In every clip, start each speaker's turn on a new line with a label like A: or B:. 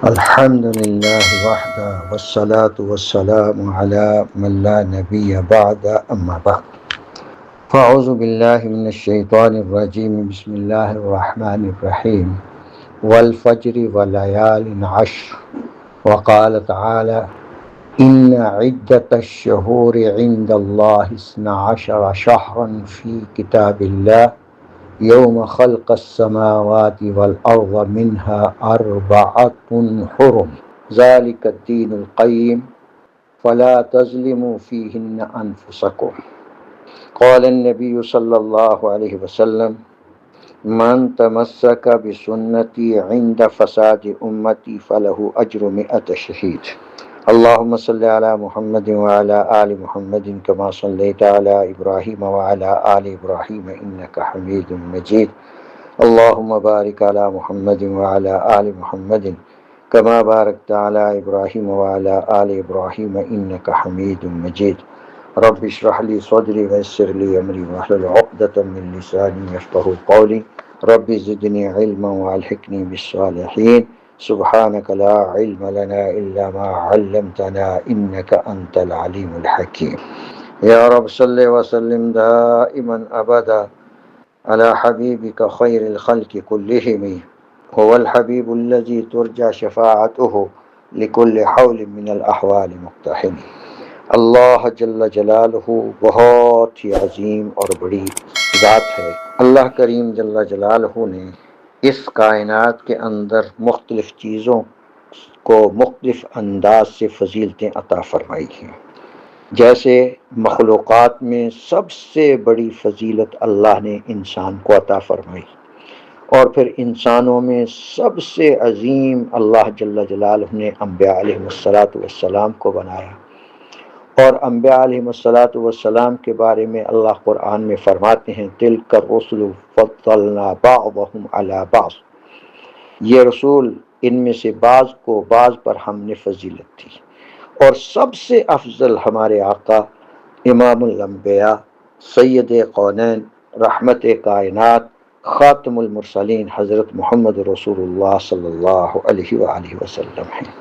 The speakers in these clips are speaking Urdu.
A: الحمد لله وحده والصلاة والسلام على من لا نبي بعد أما بعد فأعوذ بالله من الشيطان الرجيم بسم الله الرحمن الرحيم والفجر وليال عشر وقال تعالى إن عدة الشهور عند الله 12 شهرا في كتاب الله يوم خلق السماوات والأرض منها 4 حرم ذلك الدين القيم فلا تظلموا فيهن أنفسكم قال النبي صلى الله عليه وسلم من تمسك بسنتي عند فساد أمتي فله أجر 100 شهيد اللهم صل على محمد وعلى آل محمد كما صليت على إبراهيم وعلى آل إبراهيم إنك حميد مجيد اللهم بارك على محمد وعلى آل محمد كما باركت على إبراهيم وعلى آل إبراهيم إنك حميد مجيد رب اشرح لي صدري ويسر لي أمري واحلل عقدة من لساني يفقهوا قولي رب زدني علما والحقني بالصالحين سبحانك لا علم لنا إلا ما علمتنا إنك أنت العليم الحكيم يا رب صل وسلم دائما أبدا على حبيبك خير الخلق كلهم هو الحبيب الذي ترجى شفاعته لكل حول من الأحوال مقتحم اللہ جل جلالہ بہت ہی عظیم اور بڑی ذات ہے۔ اللہ کریم جل جلالہ نے اس کائنات کے اندر مختلف چیزوں کو مختلف انداز سے فضیلتیں عطا فرمائی ہیں۔ جیسے مخلوقات میں سب سے بڑی فضیلت اللہ نے انسان کو عطا فرمائی، اور پھر انسانوں میں سب سے عظیم اللہ جل جلالہ نے انبیاء علیہ السلام کو بنایا، اور انبیاء علیہ السلام کے بارے میں اللہ قرآن میں فرماتے ہیں تلک الرسل فضلنا بعضهم علی بعض، یہ رسول ان میں سے بعض کو بعض پر ہم نے فضیلت دی، اور سب سے افضل ہمارے آقا امام الانبیاء سید قونین رحمت کائنات خاتم المرسلین حضرت محمد رسول اللہ صلی اللہ علیہ وآلہ وسلم ہیں۔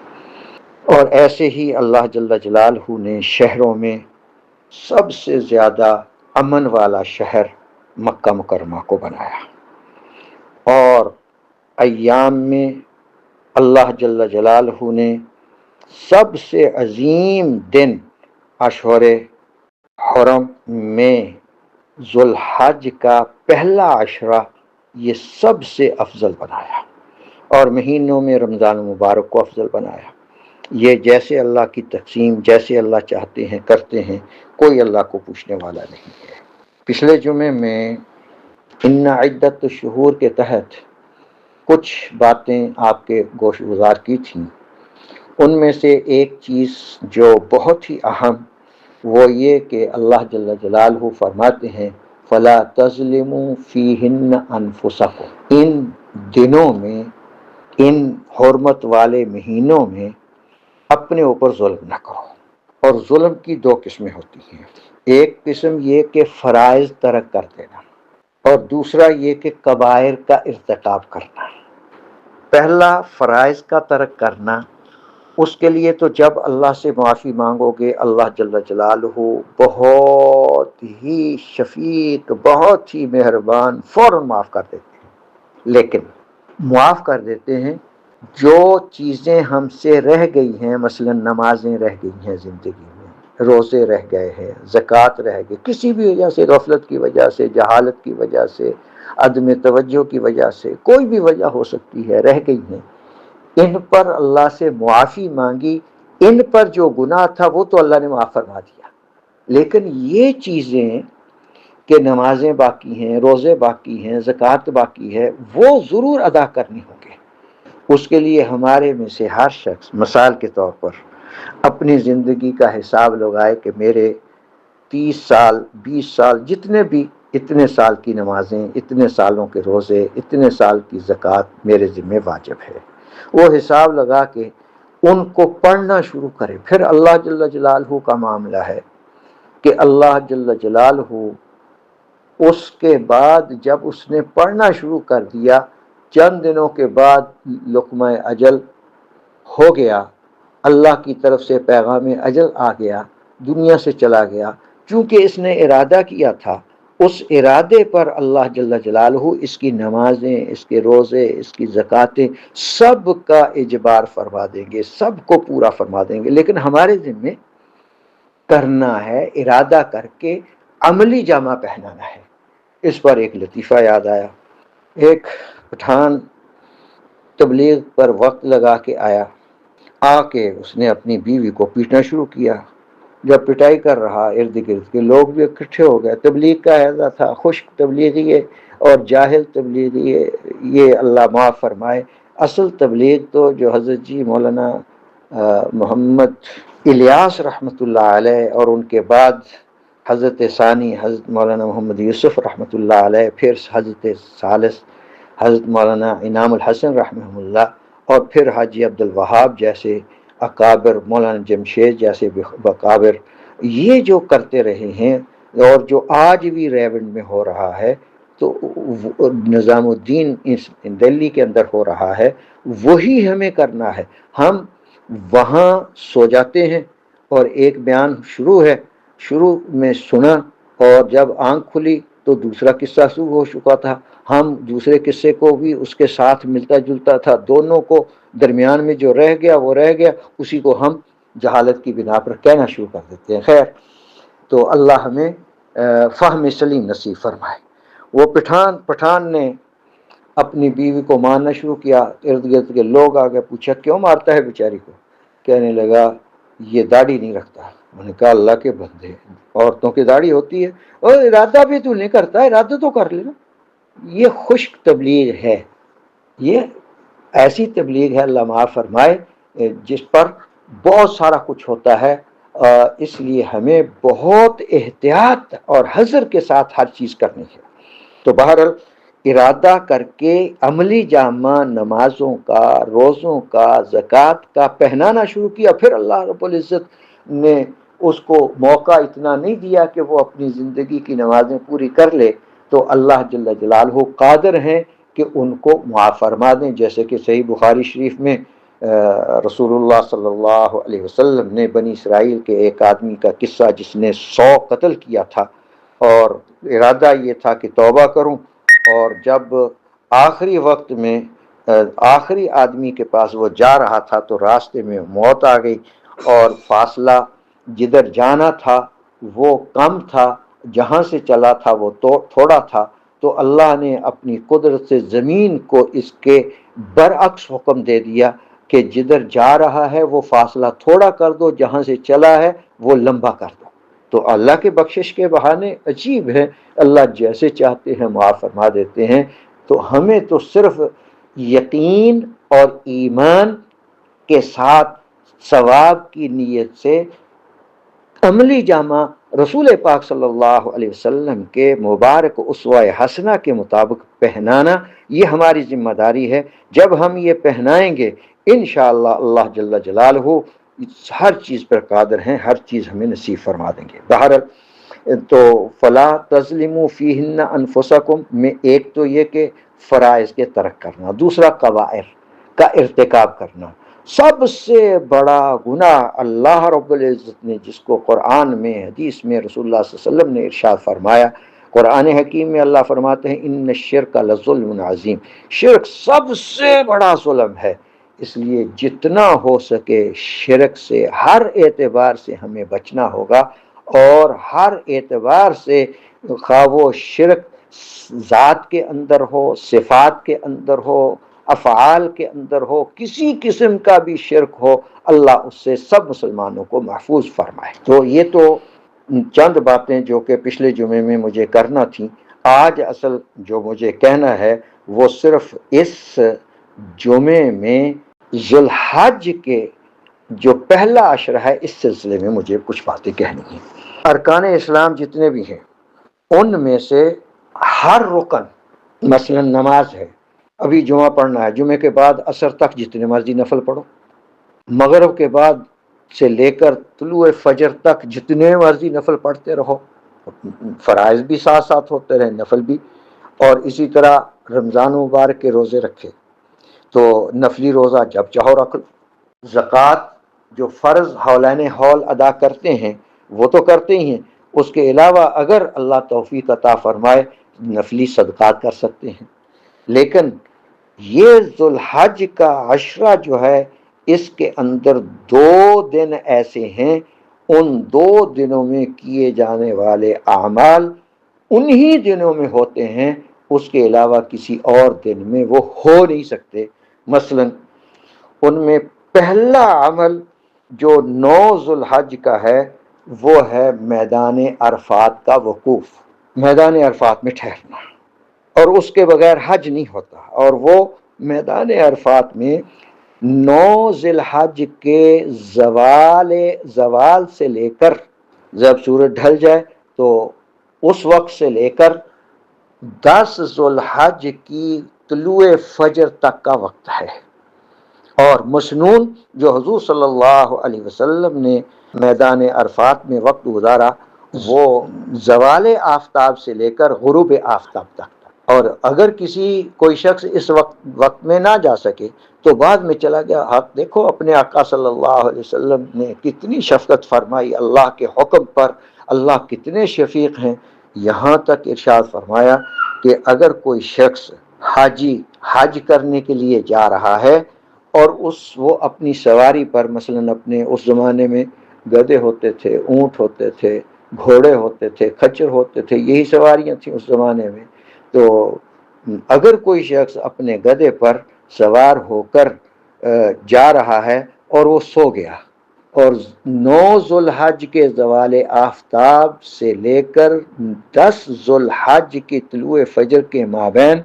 A: اور ایسے ہی اللہ جل جلالہ نے شہروں میں سب سے زیادہ امن والا شہر مکہ مکرمہ کو بنایا، اور ایام میں اللہ جل جلالہ نے سب سے عظیم دن اشہر حرم میں ذوالحج کا پہلا عشرہ یہ سب سے افضل بنایا، اور مہینوں میں رمضان المبارک کو افضل بنایا۔ یہ جیسے اللہ کی تقسیم، جیسے اللہ چاہتے ہیں کرتے ہیں، کوئی اللہ کو پوچھنے والا نہیں ہے۔ پچھلے جمعے میں ان عدت الشہور کے تحت کچھ باتیں آپ کے گوش گزار کی تھیں۔ ان میں سے ایک چیز جو بہت ہی اہم وہ یہ کہ اللہ جل جلالہ فرماتے ہیں فلا تظلموا فیہن انفسکم، ان دنوں میں، ان حرمت والے مہینوں میں اپنے اوپر ظلم نہ کرو۔ اور ظلم کی دو قسمیں ہوتی ہیں، ایک قسم یہ کہ فرائض ترک کر دینا، اور دوسرا یہ کہ کبائر کا ارتکاب کرنا۔ پہلا فرائض کا ترک کرنا، اس کے لیے تو جب اللہ سے معافی مانگو گے اللہ جل جلالہ بہت ہی شفیق، بہت ہی مہربان، فوراً معاف کر دیتے ہیں۔ لیکن معاف کر دیتے ہیں جو چیزیں ہم سے رہ گئی ہیں، مثلا نمازیں رہ گئی ہیں زندگی میں، روزے رہ گئے ہیں، زکوٰۃ رہ گئی، کسی بھی وجہ سے، غفلت کی وجہ سے، جہالت کی وجہ سے، عدم توجہ کی وجہ سے، کوئی بھی وجہ ہو سکتی ہے، رہ گئی ہیں، ان پر اللہ سے معافی مانگی، ان پر جو گناہ تھا وہ تو اللہ نے معاف فرما دیا، لیکن یہ چیزیں کہ نمازیں باقی ہیں، روزے باقی ہیں، زکوٰۃ باقی ہے، وہ ضرور ادا کرنی ہوں گے۔ اس کے لیے ہمارے میں سے ہر شخص مثال کے طور پر اپنی زندگی کا حساب لگائے کہ میرے 30 سال 20 سال جتنے بھی، اتنے سال کی نمازیں، اتنے سالوں کے روزے، اتنے سال کی زکوٰۃ میرے ذمہ واجب ہے۔ وہ حساب لگا کے ان کو پڑھنا شروع کرے۔ پھر اللہ جل جلالہ کا معاملہ ہے کہ اللہ جل جلالہ اس کے بعد جب اس نے پڑھنا شروع کر دیا، چند دنوں کے بعد لقمہ اجل ہو گیا، اللہ کی طرف سے پیغام اجل آ گیا، دنیا سے چلا گیا، چونکہ اس نے ارادہ کیا تھا، اس ارادے پر اللہ جل جلالہ اس کی نمازیں، اس کے روزے، اس کی زکاتیں سب کا اجبار فرما دیں گے، سب کو پورا فرما دیں گے، لیکن ہمارے ذمے کرنا ہے، ارادہ کر کے عملی جامہ پہنانا ہے۔ اس پر ایک لطیفہ یاد آیا، ایک پٹھان تبلیغ پر وقت لگا کے آیا، آ کے اس نے اپنی بیوی کو پیٹنا شروع کیا۔ جب پٹائی کر رہا، ارد گرد کے لوگ بھی اکٹھے ہو گئے، تبلیغ کا اعزاز تھا، خشک تبلیغی ہے اور جاہل تبلیغی ہے، یہ اللہ معاف فرمائے۔ اصل تبلیغ تو جو حضرت جی مولانا محمد الیاس رحمۃ اللہ علیہ اور ان کے بعد حضرت ثانی حضرت مولانا محمد یوسف رحمۃ اللہ علیہ، پھر حضرت ثالث حضرت مولانا انعام الحسن رحمہ اللہ، اور پھر حاجی عبد الوہاب جیسے اکابر، مولانا جمشید جیسے بکابر، یہ جو کرتے رہے ہیں اور جو آج بھی ریونڈ میں ہو رہا ہے، تو نظام الدین دلی کے اندر ہو رہا ہے، وہی ہمیں کرنا ہے۔ ہم وہاں سو جاتے ہیں اور ایک بیان شروع میں سنا، اور جب آنکھ کھلی تو دوسرا قصہ شروع ہو چکا تھا، ہم دوسرے قصے کو بھی اس کے ساتھ ملتا جلتا تھا، دونوں کو درمیان میں جو رہ گیا وہ رہ گیا، اسی کو ہم جہالت کی بنا پر کہنا شروع کر دیتے ہیں۔ خیر، تو اللہ ہمیں فہم سلیم نصیب فرمائے۔ وہ پٹھان نے اپنی بیوی کو مارنا شروع کیا، ارد گرد کے لوگ آگے پوچھا کیوں مارتا ہے بیچاری کو؟ کہنے لگا یہ داڑھی نہیں رکھتا۔ میں نے کہا اللہ کے بندے، عورتوں کی داڑھی ہوتی ہے، اور ارادہ بھی تو نہیں کرتا، ارادہ تو کر لینا۔ یہ خشک تبلیغ ہے، یہ ایسی تبلیغ ہے اللہ معاف فرمائے جس پر بہت سارا کچھ ہوتا ہے، اس لیے ہمیں بہت احتیاط اور حذر کے ساتھ ہر چیز کرنی ہے۔ تو بہرحال ارادہ کر کے عملی جامہ نمازوں کا، روزوں کا، زکوٰۃ کا پہنانا شروع کیا، پھر اللہ رب العزت نے اس کو موقع اتنا نہیں دیا کہ وہ اپنی زندگی کی نمازیں پوری کر لے، تو اللہ جل جلالہ قادر ہیں کہ ان کو معاف فرما دیں، جیسے کہ صحیح بخاری شریف میں رسول اللہ صلی اللہ علیہ وسلم نے بنی اسرائیل کے ایک آدمی کا قصہ، جس نے 100 قتل کیا تھا اور ارادہ یہ تھا کہ توبہ کروں، اور جب آخری وقت میں آخری آدمی کے پاس وہ جا رہا تھا تو راستے میں موت آ گئی، اور فاصلہ جدھر جانا تھا وہ کم تھا، جہاں سے چلا تھا وہ تھوڑا تھا، تو اللہ نے اپنی قدرت سے زمین کو اس کے برعکس حکم دے دیا کہ جدھر جا رہا ہے وہ فاصلہ تھوڑا کر دو، جہاں سے چلا ہے وہ لمبا کر دو۔ تو اللہ کے بخشش کے بہانے عجیب ہے، اللہ جیسے چاہتے ہیں معاف فرما دیتے ہیں۔ تو ہمیں تو صرف یقین اور ایمان کے ساتھ ثواب کی نیت سے عملی جامہ رسول پاک صلی اللہ علیہ وسلم کے مبارک اسوہ حسنہ کے مطابق پہنانا، یہ ہماری ذمہ داری ہے۔ جب ہم یہ پہنائیں گے انشاءاللہ اللہ جل جلالہ ہر چیز پر قادر ہیں، ہر چیز ہمیں نصیب فرما دیں گے۔ بہرحال تو فلا تظلموا فیہن انفسکم میں ایک تو یہ کہ فرائض کے ترک کرنا، دوسرا کبائر کا ارتکاب کرنا۔ سب سے بڑا گناہ اللہ رب العزت نے جس کو قرآن میں، حدیث میں رسول اللہ صلی اللہ علیہ وسلم نے ارشاد فرمایا، قرآن حکیم میں اللہ فرماتے ہیں ان الشرک لظلم عظیم، شرک سب سے بڑا ظلم ہے، اس لیے جتنا ہو سکے شرک سے ہر اعتبار سے ہمیں بچنا ہوگا، اور ہر اعتبار سے خواہ وہ شرک ذات کے اندر ہو، صفات کے اندر ہو، افعال کے اندر ہو، کسی قسم کا بھی شرک ہو، اللہ اس سے سب مسلمانوں کو محفوظ فرمائے۔ تو یہ تو چند باتیں جو کہ پچھلے جمعے میں مجھے کرنا تھیں، آج اصل جو مجھے کہنا ہے وہ صرف اس جمعے میں ذی الحج کے جو پہلا عشر ہے اس سلسلے میں مجھے کچھ باتیں کہنی ہیں۔ ارکان اسلام جتنے بھی ہیں ان میں سے ہر رکن، مثلا نماز ہے، ابھی جمعہ پڑھنا ہے، جمعے کے بعد عصر تک جتنے مرضی نفل پڑھو، مغرب کے بعد سے لے کر طلوع فجر تک جتنے مرضی نفل پڑھتے رہو، فرائض بھی ساتھ ساتھ ہوتے رہے، نفل بھی، اور اسی طرح رمضان مبارک کے روزے رکھے تو نفلی روزہ جب چاہو رکھ لو، زکوٰۃ جو فرض حولین حول ادا کرتے ہیں وہ تو کرتے ہی ہیں، اس کے علاوہ اگر اللہ توفیق عطا فرمائے نفلی صدقات کر سکتے ہیں۔ لیکن یہ ذوالحج کا عشرہ جو ہے اس کے اندر 2 دن ایسے ہیں، ان 2 دنوں میں کیے جانے والے اعمال انہی دنوں میں ہوتے ہیں، اس کے علاوہ کسی اور دن میں وہ ہو نہیں سکتے۔ مثلا ان میں پہلا عمل جو 9 ذوالحج کا ہے وہ ہے میدان عرفات کا وقوف، میدان عرفات میں ٹھہرنا، اور اس کے بغیر حج نہیں ہوتا۔ اور وہ میدان عرفات میں 9 ذوالحج کے زوال سے لے کر جب سورج ڈھل جائے تو اس وقت سے لے کر 10 ذوالحج کی طلوع فجر تک کا وقت ہے۔ اور مسنون جو حضور صلی اللہ علیہ وسلم نے میدان عرفات میں وقت گزارا وہ زوال آفتاب سے لے کر غروب آفتاب تک تھا۔ اور اگر کوئی شخص اس وقت میں نہ جا سکے تو بعد میں چلا گیا، آپ دیکھو اپنے آقا صلی اللہ علیہ وسلم نے کتنی شفقت فرمائی اللہ کے حکم پر، اللہ کتنے شفیق ہیں، یہاں تک ارشاد فرمایا کہ اگر کوئی شخص حج کرنے کے لیے جا رہا ہے اور وہ اپنی سواری پر، مثلا اپنے اس زمانے میں گدھے ہوتے تھے، اونٹ ہوتے تھے، گھوڑے ہوتے تھے، کھچر ہوتے تھے، یہی سواریاں تھیں اس زمانے میں، تو اگر کوئی شخص اپنے گدھے پر سوار ہو کر جا رہا ہے اور وہ سو گیا، اور 9 ذوالحج کے زوال آفتاب سے لے کر 10 ذوالحج کی طلوع فجر کے مابین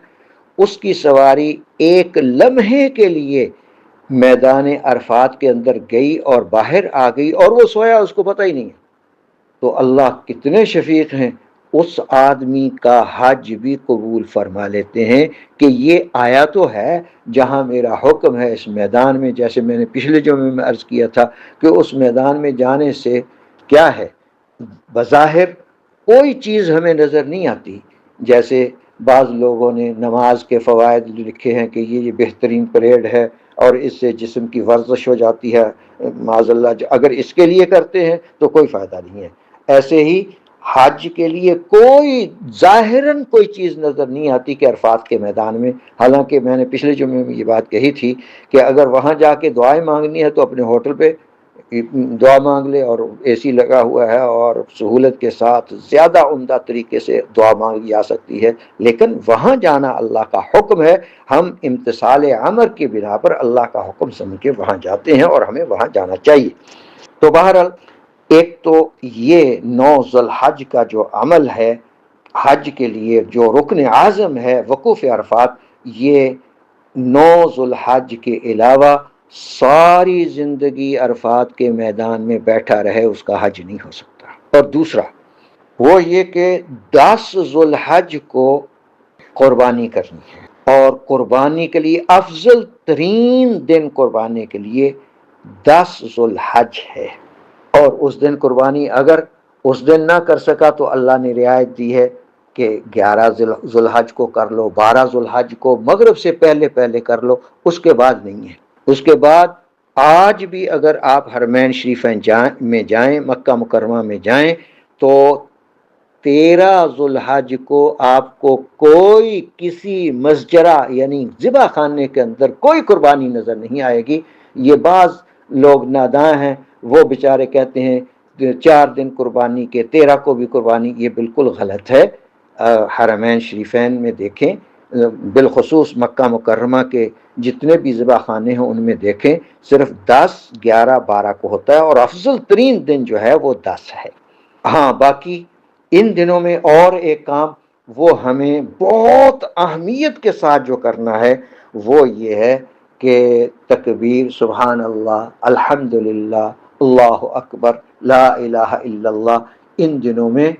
A: اس کی سواری ایک لمحے کے لیے میدان عرفات کے اندر گئی اور باہر آ گئی اور وہ سویا، اس کو پتہ ہی نہیں ہے، تو اللہ کتنے شفیق ہیں، اس آدمی کا حج بھی قبول فرما لیتے ہیں کہ یہ آیا تو ہے جہاں میرا حکم ہے اس میدان میں، جیسے میں نے پچھلے جمعے میں عرض کیا تھا کہ اس میدان میں جانے سے کیا ہے، بظاہر کوئی چیز ہمیں نظر نہیں آتی، جیسے بعض لوگوں نے نماز کے فوائد لکھے ہیں کہ یہ بہترین پریڈ ہے اور اس سے جسم کی ورزش ہو جاتی ہے، معاذ اللہ اگر اس کے لیے کرتے ہیں تو کوئی فائدہ نہیں ہے۔ ایسے ہی حج کے لیے کوئی ظاہراً کوئی چیز نظر نہیں آتی کہ عرفات کے میدان میں، حالانکہ میں نے پچھلے جمعے میں یہ بات کہی تھی کہ اگر وہاں جا کے دعائیں مانگنی ہے تو اپنے ہوٹل پہ دعا مانگ لے، اور اے سی لگا ہوا ہے اور سہولت کے ساتھ زیادہ عمدہ طریقے سے دعا مانگی جا سکتی ہے، لیکن وہاں جانا اللہ کا حکم ہے، ہم امتثال امر کی بنا پر اللہ کا حکم سمجھ کے وہاں جاتے ہیں اور ہمیں وہاں جانا چاہیے۔ تو بہرحال ایک تو یہ 9 ذوالحج کا جو عمل ہے حج کے لیے جو رکن اعظم ہے وقوف عرفات، یہ 9 ذوالحج کے علاوہ ساری زندگی عرفات کے میدان میں بیٹھا رہے اس کا حج نہیں ہو سکتا۔ اور دوسرا وہ یہ کہ 10 ذوالحج کو قربانی کرنی ہے، اور قربانی کے لیے افضل ترین دن قربانی کے لیے 10 ذوالحج ہے، اور اس دن قربانی اگر اس دن نہ کر سکا تو اللہ نے رعایت دی ہے کہ 11 ذوالحج کو کر لو، 12 ذوالحج کو مغرب سے پہلے کر لو، اس کے بعد نہیں ہے۔ اس کے بعد آج بھی اگر آپ حرمین شریفین میں جائیں، مکہ مکرمہ میں جائیں، تو 13 ذوالحج کو آپ کو کوئی کسی مسجرہ یعنی ذبح خانے کے اندر کوئی قربانی نظر نہیں آئے گی۔ یہ بعض لوگ ناداں ہیں، وہ بیچارے کہتے ہیں 4 دن قربانی کے 13 کو بھی قربانی، یہ بالکل غلط ہے۔ حرمین شریفین میں دیکھیں، بالخصوص مکہ مکرمہ کے جتنے بھی ذبح خانے ہیں ان میں دیکھیں، صرف 10 11 12 کو ہوتا ہے، اور افضل ترین دن جو ہے وہ 10 ہے۔ ہاں باقی ان دنوں میں اور ایک کام وہ ہمیں بہت اہمیت کے ساتھ جو کرنا ہے وہ یہ ہے کہ تکبیر، سبحان اللہ، الحمدللہ، اللہ اکبر، لا الہ الا اللہ، ان دنوں میں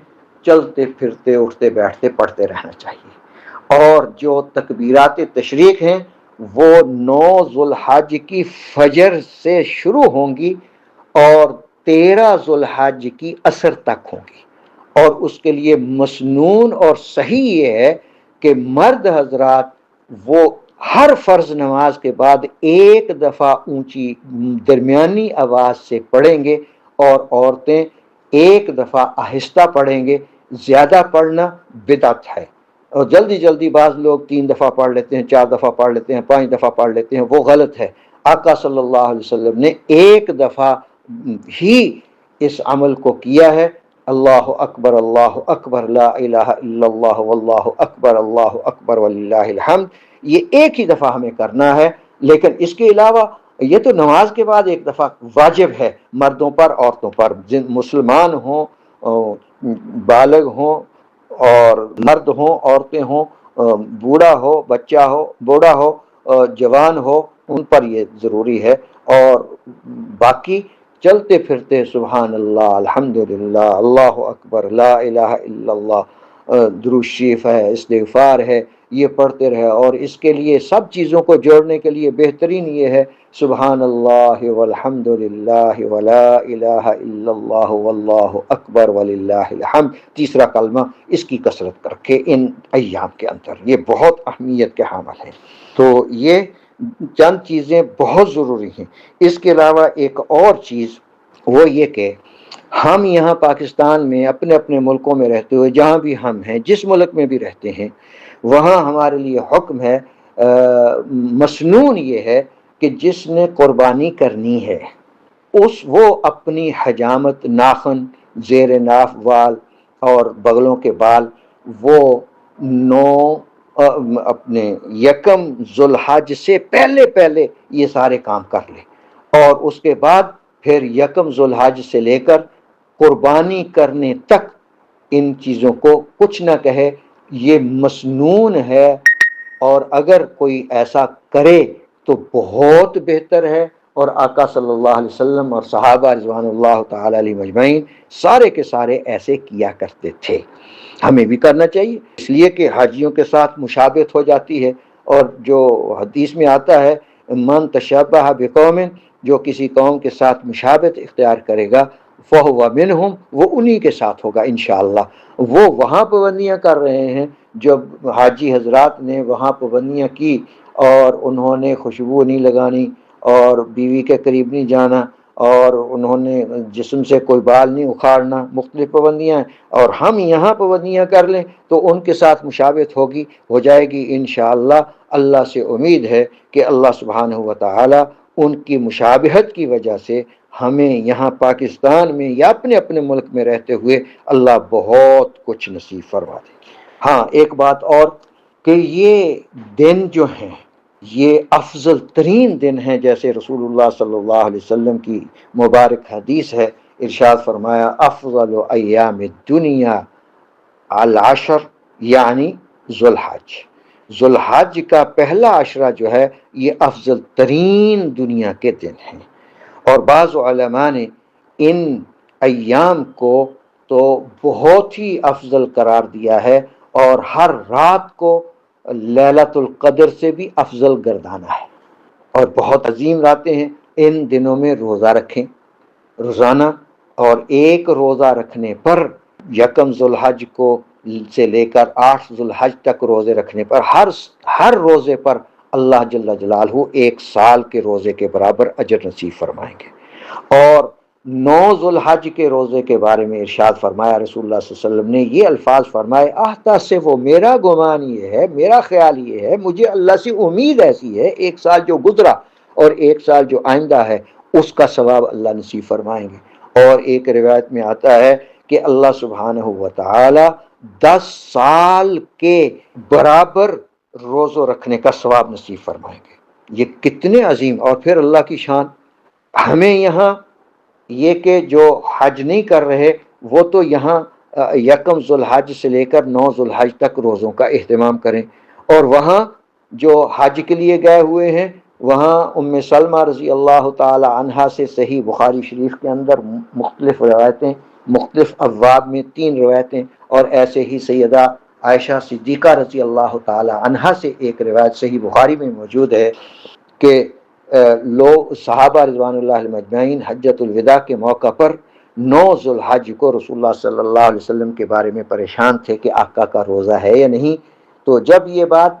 A: چلتے پھرتے اٹھتے بیٹھتے پڑھتے رہنا چاہیے۔ اور جو تکبیرات تشریق ہیں وہ 9 ذوالحج کی فجر سے شروع ہوں گی اور 13 ذوالحج کی عصر تک ہوں گی، اور اس کے لیے مسنون اور صحیح یہ ہے کہ مرد حضرات وہ ہر فرض نماز کے بعد ایک دفعہ اونچی درمیانی آواز سے پڑھیں گے، اور عورتیں ایک دفعہ آہستہ پڑھیں گے۔ زیادہ پڑھنا بدعت ہے، اور جلدی جلدی بعض لوگ 3 دفعہ پڑھ لیتے ہیں، 4 دفعہ پڑھ لیتے ہیں، 5 دفعہ پڑھ لیتے ہیں، وہ غلط ہے۔ آقا صلی اللہ علیہ وسلم نے ایک دفعہ ہی اس عمل کو کیا ہے۔ اللہ اکبر لا الہ الا اللہ واللہ اکبر وللہ الحمد، یہ ایک ہی دفعہ ہمیں کرنا ہے۔ لیکن اس کے علاوہ یہ تو نماز کے بعد ایک دفعہ واجب ہے مردوں پر عورتوں پر، مسلمان ہوں، بالغ ہوں اور مرد ہوں، عورتیں ہوں، بوڑھا ہو، بچہ ہو، بوڑھا ہو، جوان ہو، ان پر یہ ضروری ہے۔ اور باقی چلتے پھرتے سبحان اللہ، الحمدللہ، اللہ اکبر، لا الہ الا اللہ، درود شریف ہے، استغفار ہے، یہ پڑھتے رہے۔ اور اس کے لیے سب چیزوں کو جوڑنے کے لیے بہترین یہ ہے سبحان اللہ والحمد للہ ولا الہ الا اللہ واللہ اکبر وللہ الحمد، تیسرا کلمہ، اس کی کثرت رکھے ان ایام کے اندر، یہ بہت اہمیت کے حامل ہیں۔ تو یہ چند چیزیں بہت ضروری ہیں۔ اس کے علاوہ ایک اور چیز وہ یہ کہ ہم یہاں پاکستان میں اپنے اپنے ملکوں میں رہتے ہوئے، جہاں بھی ہم ہیں، جس ملک میں بھی رہتے ہیں، وہاں ہمارے لیے حکم ہے، مسنون یہ ہے کہ جس نے قربانی کرنی ہے وہ اپنی حجامت، ناخن، زیر ناف وال اور بغلوں کے بال، وہ اپنے یکم ذوالحج سے پہلے یہ سارے کام کر لے، اور اس کے بعد پھر یکم ذوالحج سے لے کر قربانی کرنے تک ان چیزوں کو کچھ نہ کہے، یہ مسنون ہے۔ اور اگر کوئی ایسا کرے تو بہت بہتر ہے، اور آقا صلی اللہ علیہ وسلم اور صحابہ رضوان اللہ تعالی علیہ مجمعین سارے کے سارے ایسے کیا کرتے تھے، ہمیں بھی کرنا چاہیے، اس لیے کہ حاجیوں کے ساتھ مشابہت ہو جاتی ہے۔ اور جو حدیث میں آتا ہے من تشبہ بقوم، جو کسی قوم کے ساتھ مشابہت اختیار کرے گا فہو منہم، وہ انہی کے ساتھ ہوگا انشاءاللہ۔ وہ وہاں پابندیاں کر رہے ہیں، جب حاجی حضرات نے وہاں پابندیاں کی اور انہوں نے خوشبو نہیں لگانی اور بیوی کے قریب نہیں جانا اور انہوں نے جسم سے کوئی بال نہیں اکھاڑنا، مختلف پابندیاں ہیں، اور ہم یہاں پابندیاں کر لیں تو ان کے ساتھ مشابہت ہو جائے گی انشاءاللہ۔ اللہ سے امید ہے کہ اللہ سبحانہ و تعالی ان کی مشابہت کی وجہ سے ہمیں یہاں پاکستان میں یا اپنے اپنے ملک میں رہتے ہوئے اللہ بہت کچھ نصیب فرما دے۔ ہاں ایک بات اور کہ یہ دن جو ہیں یہ افضل ترین دن ہیں، جیسے رسول اللہ صلی اللہ علیہ وسلم کی مبارک حدیث ہے، ارشاد فرمایا افضل ایام الدنیا العشر، یعنی ذوالحج کا پہلا عشرہ جو ہے یہ افضل ترین دنیا کے دن ہیں۔ اور بعض علماء نے ان ایام کو تو بہت ہی افضل قرار دیا ہے، اور ہر رات کو لیلۃ القدر سے بھی افضل گردانا ہے، اور بہت عظیم راتیں ہیں۔ ان دنوں میں روزہ رکھیں روزانہ، اور ایک روزہ رکھنے پر یکم ذوالحج کو سے لے کر 8 ذوالحج تک روزے رکھنے پر ہر روزے پر اللہ جل جلالہ 1 سال کے روزے کے برابر اجر نصیب فرمائیں گے۔ اور 9 ذوالحج کے روزے کے بارے میں ارشاد فرمایا رسول اللہ صلی اللہ علیہ وسلم نے یہ الفاظ فرمائے سے وہ میرا گمان یہ ہے، میرا خیال یہ ہے، مجھے اللہ سے امید ایسی ہے، 1 سال جو گزرا اور 1 سال جو آئندہ ہے اس کا ثواب اللہ نصیب فرمائیں گے۔ اور ایک روایت میں آتا ہے کہ اللہ سبحانہ و تعالی 10 سال کے برابر روزوں رکھنے کا ثواب نصیب فرمائیں گے۔ یہ کتنے عظیم، اور پھر اللہ کی شان۔ ہمیں یہاں یہ کہ جو حج نہیں کر رہے وہ تو یہاں یکم ذوالحج سے لے کر 9 ذوالحج تک روزوں کا اہتمام کریں، اور وہاں جو حج کے لیے گئے ہوئے ہیں وہاں ام سلمہ رضی اللہ تعالی عنہا سے صحیح بخاری شریف کے اندر مختلف روایتیں، مختلف ابواب میں 3 روایتیں، اور ایسے ہی سیدہ عائشہ صدیقہ رضی اللہ تعالی عنہا سے ایک روایت صحیح بخاری میں موجود ہے کہ لوگ صحابہ رضوان اللہ علیہ مجمعین حجۃ الوداع کے موقع پر 9 ذوالحج کو رسول اللہ صلی اللہ علیہ وسلم کے بارے میں پریشان تھے کہ آقا کا روزہ ہے یا نہیں۔ تو جب یہ بات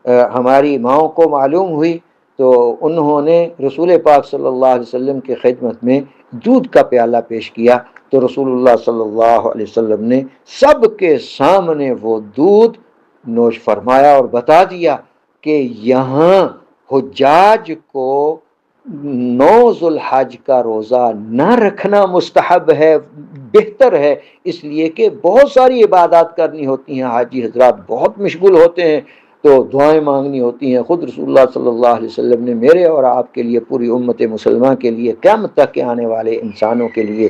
A: ہماری ماؤں کو معلوم ہوئی تو انہوں نے رسول پاک صلی اللہ علیہ وسلم کی خدمت میں دودھ کا پیالہ پیش کیا، تو رسول اللہ صلی اللہ علیہ وسلم نے سب کے سامنے وہ دودھ نوش فرمایا اور بتا دیا کہ یہاں حجاج کو 9 ذو الحج کا روزہ نہ رکھنا مستحب ہے، بہتر ہے، اس لیے کہ بہت ساری عبادات کرنی ہوتی ہیں، حاجی حضرات بہت مشغول ہوتے ہیں، تو دعائیں مانگنی ہوتی ہیں۔ خود رسول اللہ صلی اللہ علیہ وسلم نے میرے اور آپ کے لیے، پوری امت مسلمہ کے لیے، قیامت تک کے آنے والے انسانوں کے لیے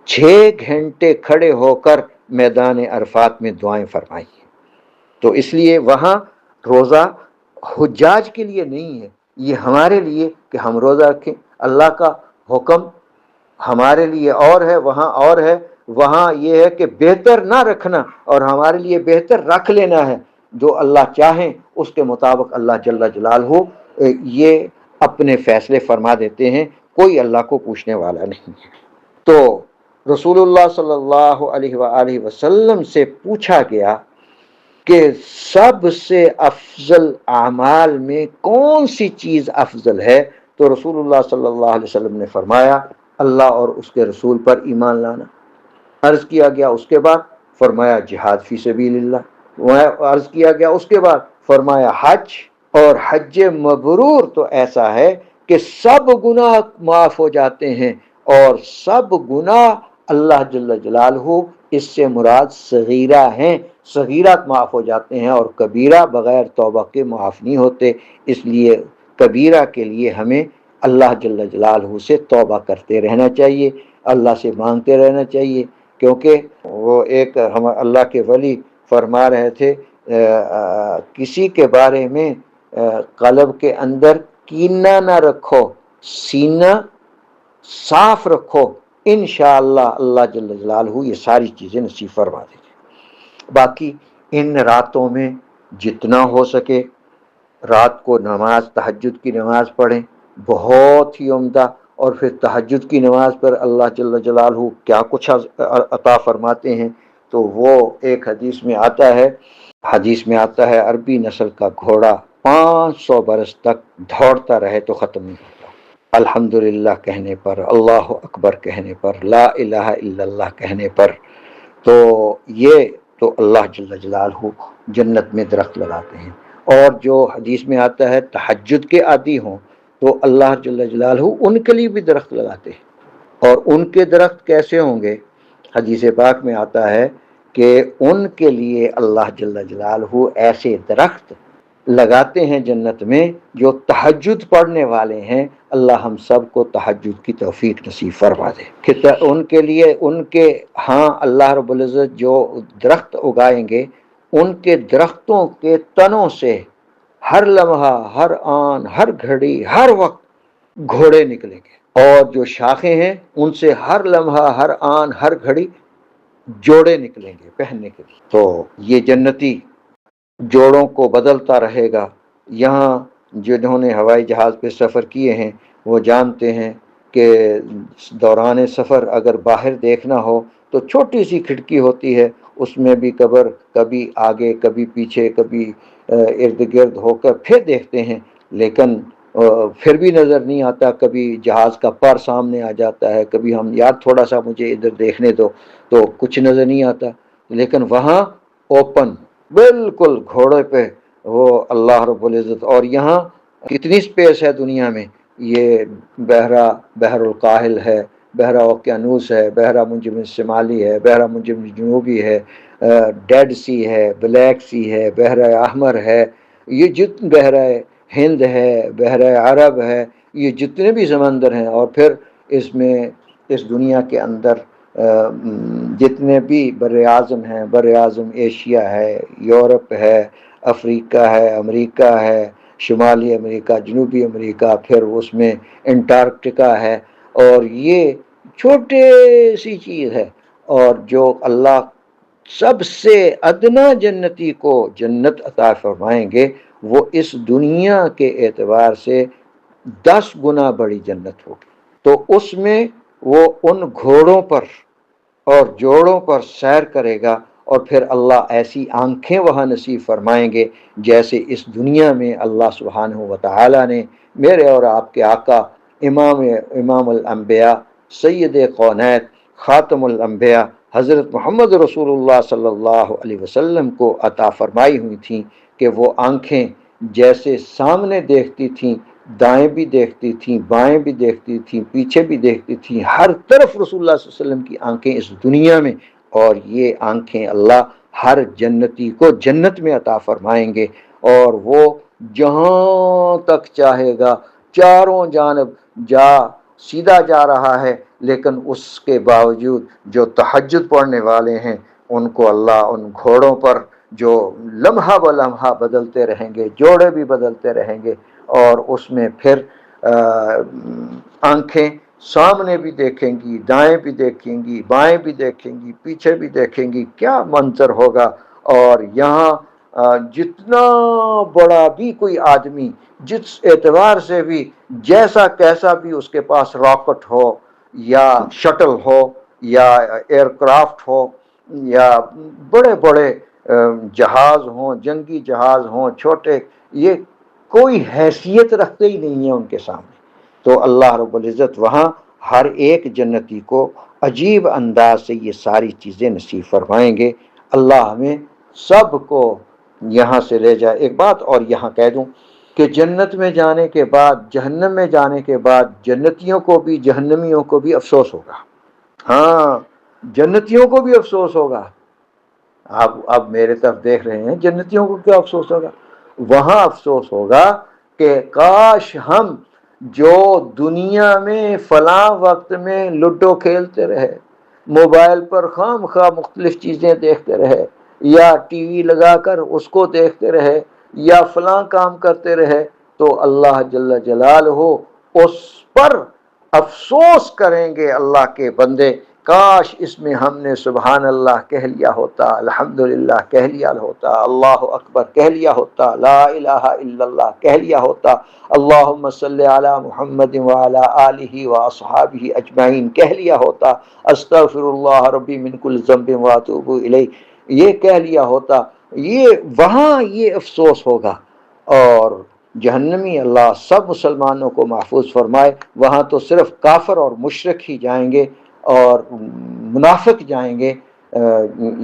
A: 6 گھنٹے کھڑے ہو کر میدان عرفات میں دعائیں فرمائی ہیں۔ تو اس لیے وہاں روزہ حجاج کے لیے نہیں ہے، یہ ہمارے لیے کہ ہم روزہ رکھیں۔ اللہ کا حکم ہمارے لیے اور ہے، وہاں اور ہے۔ وہاں یہ ہے کہ بہتر نہ رکھنا اور ہمارے لیے بہتر رکھ لینا ہے۔ جو اللہ چاہیں اس کے مطابق اللہ جل جلالہ یہ اپنے فیصلے فرما دیتے ہیں، کوئی اللہ کو پوچھنے والا نہیں ہے۔ تو رسول اللہ صلی اللہ علیہ وآلہ وسلم سے پوچھا گیا کہ سب سے افضل اعمال میں کون سی چیز افضل ہے، تو رسول اللہ صلی اللہ علیہ وسلم نے فرمایا اللہ اور اس کے رسول پر ایمان لانا۔ عرض کیا گیا اس کے بعد، فرمایا جہاد فی سبیل اللہ۔ عرض کیا گیا اس کے بعد، فرمایا حج، اور حج مبرور تو ایسا ہے کہ سب گناہ معاف ہو جاتے ہیں، اور سب گناہ اللہ جل جلالہ اس سے مراد صغیرہ ہیں، صغیرات معاف ہو جاتے ہیں، اور کبیرہ بغیر توبہ کے معاف نہیں ہوتے۔ اس لیے کبیرہ کے لیے ہمیں اللہ جل جلالہ سے توبہ کرتے رہنا چاہیے، اللہ سے مانگتے رہنا چاہیے، کیونکہ وہ ایک ہم اللہ کے ولی فرما رہے تھے کسی کے بارے میں قلب کے اندر کینہ نہ رکھو، سینہ صاف رکھو، انشاءاللہ اللہ جل جلالہ یہ ساری چیزیں نصیب فرما دیں گے۔ باقی ان راتوں میں جتنا ہو سکے رات کو نماز، تہجد کی نماز پڑھیں، بہت ہی عمدہ۔ اور پھر تہجد کی نماز پر اللہ جل جلالہ کیا کچھ عطا فرماتے ہیں، تو وہ ایک حدیث میں آتا ہے عربی نسل کا گھوڑا 500 برس تک دوڑتا رہے تو ختم نہیں ہوتا، الحمدللہ کہنے پر، اللہ اکبر کہنے پر، لا الہ الا اللہ کہنے پر۔ تو یہ تو اللہ جل جلالہ جنت میں درخت لگاتے ہیں۔ اور جو حدیث میں آتا ہے تہجد کے عادی ہوں تو اللہ جل جلالہ ان کے لیے بھی درخت لگاتے ہیں۔ اور ان کے درخت کیسے ہوں گے؟ حدیث پاک میں آتا ہے کہ ان کے لیے اللہ جل جلالہ ایسے درخت لگاتے ہیں جنت میں جو تہجد پڑھنے والے ہیں۔ اللہ ہم سب کو تہجد کی توفیق نصیب فرما دے کہ ان کے لیے ہاں اللہ رب العزت جو درخت اگائیں گے، ان کے درختوں کے تنوں سے ہر لمحہ، ہر آن، ہر گھڑی، ہر وقت گھوڑے نکلیں گے، اور جو شاخیں ہیں ان سے ہر لمحہ، ہر آن، ہر گھڑی جوڑے نکلیں گے پہننے کے لیے۔ تو یہ جنتی جوڑوں کو بدلتا رہے گا۔ یہاں جنہوں نے ہوائی جہاز پہ سفر کیے ہیں وہ جانتے ہیں کہ دوران سفر اگر باہر دیکھنا ہو تو چھوٹی سی کھڑکی ہوتی ہے، اس میں بھی کبھی آگے، کبھی پیچھے، کبھی ارد گرد ہو کر پھر دیکھتے ہیں، لیکن پھر بھی نظر نہیں آتا۔ کبھی جہاز کا پر سامنے آ جاتا ہے، کبھی ہم یار تھوڑا سا مجھے ادھر دیکھنے دو، تو کچھ نظر نہیں آتا۔ لیکن وہاں اوپن، بالکل گھوڑے پہ وہ اللہ رب العزت۔ اور یہاں کتنی سپیس ہے دنیا میں، یہ بحر الکاہل ہے، بحر اوقیانوس ہے، بحر منجم شمالی ہے، بحر منجم جنوبی ہے، ڈیڈ سی ہے، بلیک سی ہے، بحر احمر ہے، یہ بحر ہند ہے، بحر عرب ہے، یہ جتنے بھی سمندر ہیں، اور پھر اس دنیا کے اندر جتنے بھی بر اعظم ہیں، بر اعظم ایشیا ہے، یورپ ہے، افریقہ ہے، امریکہ ہے، شمالی امریکہ، جنوبی امریکہ، پھر اس میں انٹارکٹیکا ہے، اور یہ چھوٹے سی چیز ہے۔ اور جو اللہ سب سے ادنا جنتی کو جنت عطا فرمائیں گے، وہ اس دنیا کے اعتبار سے 10 گنا بڑی جنت ہوگی۔ تو اس میں وہ ان گھوڑوں پر اور جوڑوں پر سیر کرے گا، اور پھر اللہ ایسی آنکھیں وہاں نصیب فرمائیں گے جیسے اس دنیا میں اللہ سبحانہ و تعالی نے میرے اور آپ کے آقا امام الانبیاء سید کونین خاتم الانبیاء حضرت محمد رسول اللہ صلی اللہ علیہ وسلم کو عطا فرمائی ہوئی تھیں، کہ وہ آنکھیں جیسے سامنے دیکھتی تھیں، دائیں بھی دیکھتی تھیں، بائیں بھی دیکھتی تھیں، پیچھے بھی دیکھتی تھیں، ہر طرف رسول اللہ صلی اللہ علیہ وسلم کی آنکھیں اس دنیا میں، اور یہ آنکھیں اللہ ہر جنتی کو جنت میں عطا فرمائیں گے، اور وہ جہاں تک چاہے گا چاروں جانب سیدھا جا رہا ہے، لیکن اس کے باوجود جو تہجد پڑھنے والے ہیں ان کو اللہ ان گھوڑوں پر جو لمحہ ب لمحہ بدلتے رہیں گے، جوڑے بھی بدلتے رہیں گے، اور اس میں پھر آنکھیں سامنے بھی دیکھیں گی، دائیں بھی دیکھیں گی، بائیں بھی دیکھیں گی، پیچھے بھی دیکھیں گی، کیا منظر ہوگا۔ اور یہاں جتنا بڑا بھی کوئی آدمی جس اعتبار سے بھی جیسا کیسا بھی اس کے پاس راکٹ ہو یا شٹل ہو یا ایئر کرافٹ ہو یا بڑے بڑے جہاز ہوں، جنگی جہاز ہوں، چھوٹے، یہ کوئی حیثیت رکھتے ہی نہیں ہیں ان کے سامنے۔ تو اللہ رب العزت وہاں ہر ایک جنتی کو عجیب انداز سے یہ ساری چیزیں نصیب فرمائیں گے۔ اللہ ہمیں سب کو یہاں سے لے جائے۔ ایک بات اور یہاں کہہ دوں کہ جنت میں جانے کے بعد، جہنم میں جانے کے بعد جنتیوں کو بھی جہنمیوں کو بھی افسوس ہوگا۔ ہاں، جنتیوں کو بھی افسوس ہوگا۔ آپ اب میرے طرف دیکھ رہے ہیں، جنتیوں کو کیا افسوس ہوگا؟ وہاں افسوس ہوگا کہ کاش ہم جو دنیا میں فلاں وقت میں لوڈو کھیلتے رہے، موبائل پر خام خواہ مختلف چیزیں دیکھتے رہے، یا ٹی وی لگا کر اس کو دیکھتے رہے، یا فلاں کام کرتے رہے، تو اللہ جل جلالہ اس پر افسوس کریں گے اللہ کے بندے، کاش اس میں ہم نے سبحان اللہ کہہ لیا ہوتا، الحمدللہ کہہ لیا ہوتا، اللہ اکبر کہہ لیا ہوتا، لا الہ الا اللہ کہہ لیا ہوتا، اللہم صلی علی محمد وعلی آلہ واصحابہ اجمعین کہہ لیا ہوتا، استغفر اللہ ربی من کل ذنب واتوب الیہ یہ کہہ لیا ہوتا۔ یہ وہاں یہ افسوس ہوگا۔ اور جہنمی اللہ سب مسلمانوں کو محفوظ فرمائے، وہاں تو صرف کافر اور مشرک ہی جائیں گے اور منافق جائیں گے۔